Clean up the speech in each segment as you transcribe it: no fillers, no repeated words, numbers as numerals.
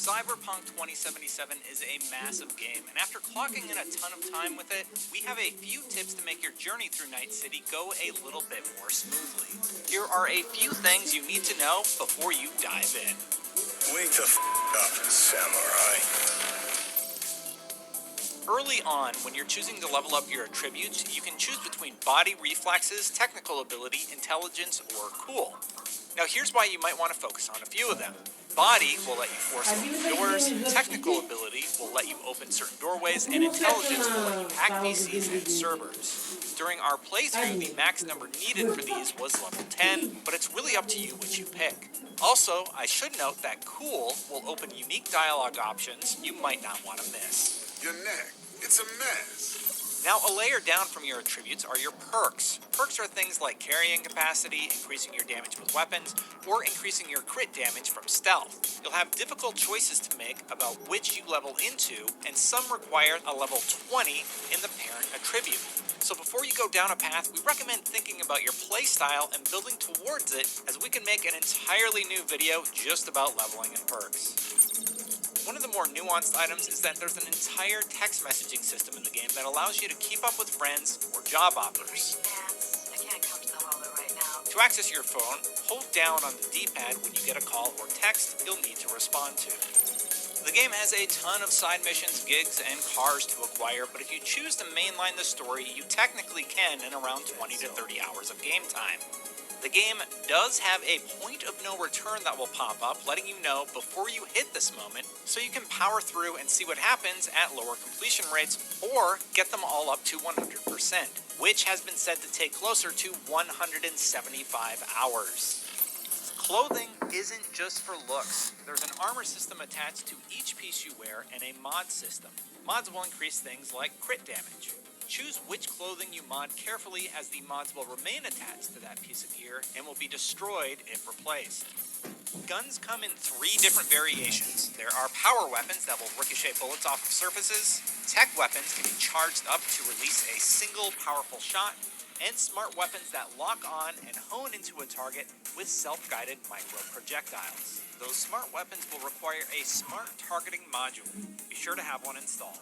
Cyberpunk 2077 is a massive game, and after clocking in a ton of time with it, we have a few tips to make your journey through Night City go a little bit more smoothly. Here are a few things you need to know before you dive in. Wake the up, samurai. Early on, when you're choosing to level up your attributes, you can choose between body reflexes, technical ability, intelligence, or cool. Now here's why you might want to focus on a few of them. Body will let you force open doors, technical ability will let you open certain doorways, and intelligence will let you hack PCs and servers. During our playthrough, the max number needed for these was level 10, but it's really up to you which you pick. Also, I should note that cool will open unique dialogue options you might not want to miss. Your neck, it's a mess. Now, a layer down from your attributes are your perks. Perks are things like carrying capacity, increasing your damage with weapons, or increasing your crit damage from stealth. You'll have difficult choices to make about which you level into, and some require a level 20 in the parent attribute. So before you go down a path, we recommend thinking about your playstyle and building towards it, as we can make an entirely new video just about leveling and perks. One of the more nuanced items is that there's an entire text messaging system in the game that allows you to keep up with friends or job offers. I can't come to the harbor right now. To access your phone, hold down on the D-pad when you get a call or text you'll need to respond to. The game has a ton of side missions, gigs, and cars to acquire, but if you choose to mainline the story, you technically can in around 20 to 30 hours of game time. The game does have a point of no return that will pop up, letting you know before you hit this moment, so you can power through and see what happens at lower completion rates, or get them all up to 100%, which has been said to take closer to 175 hours. Clothing isn't just for looks. There's an armor system attached to each piece you wear and a mod system. Mods will increase things like crit damage. Choose which clothing you mod carefully, as the mods will remain attached to that piece of gear and will be destroyed if replaced. Guns come in 3 different variations. There are power weapons that will ricochet bullets off of surfaces, tech weapons can be charged up to release a single powerful shot, and smart weapons that lock on and hone into a target with self-guided micro projectiles. Those smart weapons will require a smart targeting module. Be sure to have one installed.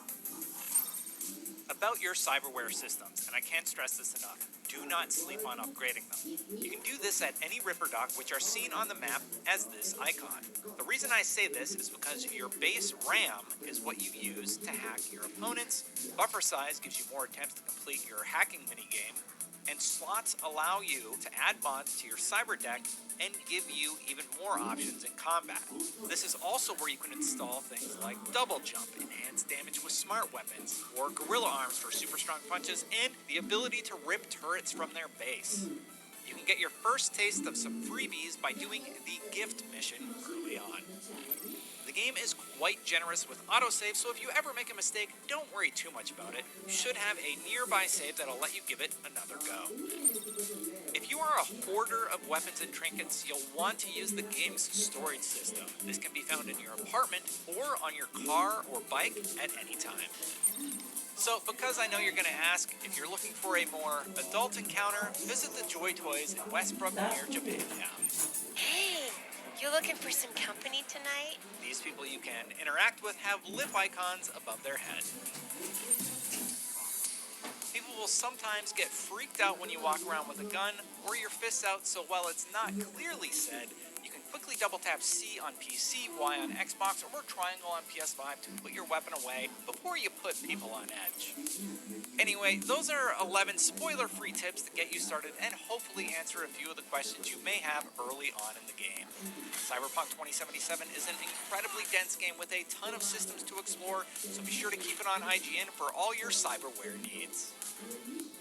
About your cyberware systems, and I can't stress this enough, do not sleep on upgrading them. You can do this at any Ripper dock, which are seen on the map as this icon. The reason I say this is because your base RAM is what you use to hack your opponents, buffer size gives you more attempts to complete your hacking minigame, and slots allow you to add mods to your cyber deck and give you even more options in combat. This is also where you can install things like double jump, enhanced damage with smart weapons, or gorilla arms for super strong punches, and the ability to rip turrets from their base. You can get your first taste of some freebies by doing the gift mission early on. The game is quite generous with autosave, so if you ever make a mistake, don't worry too much about it. You should have a nearby save that'll let you give it another go. If you are a hoarder of weapons and trinkets, you'll want to use the game's storage system. This can be found in your apartment or on your car or bike at any time. So, because I know you're going to ask, if you're looking for a more adult encounter, visit the Joy Toys in Westbrook near Japantown. Hey, you looking for some company tonight? These people you can interact with have lip icons above their head. People will sometimes get freaked out when you walk around with a gun or your fists out, so while it's not clearly said, you can quickly double tap C on PC, Y on Xbox, or triangle on PS5 to put your weapon away before you put people on edge. Anyway, those are 11 spoiler-free tips to get you started and hopefully answer a few of the questions you may have early on in the game. Cyberpunk 2077 is an incredibly dense game with a ton of systems to explore, so be sure to keep it on IGN for all your cyberware needs.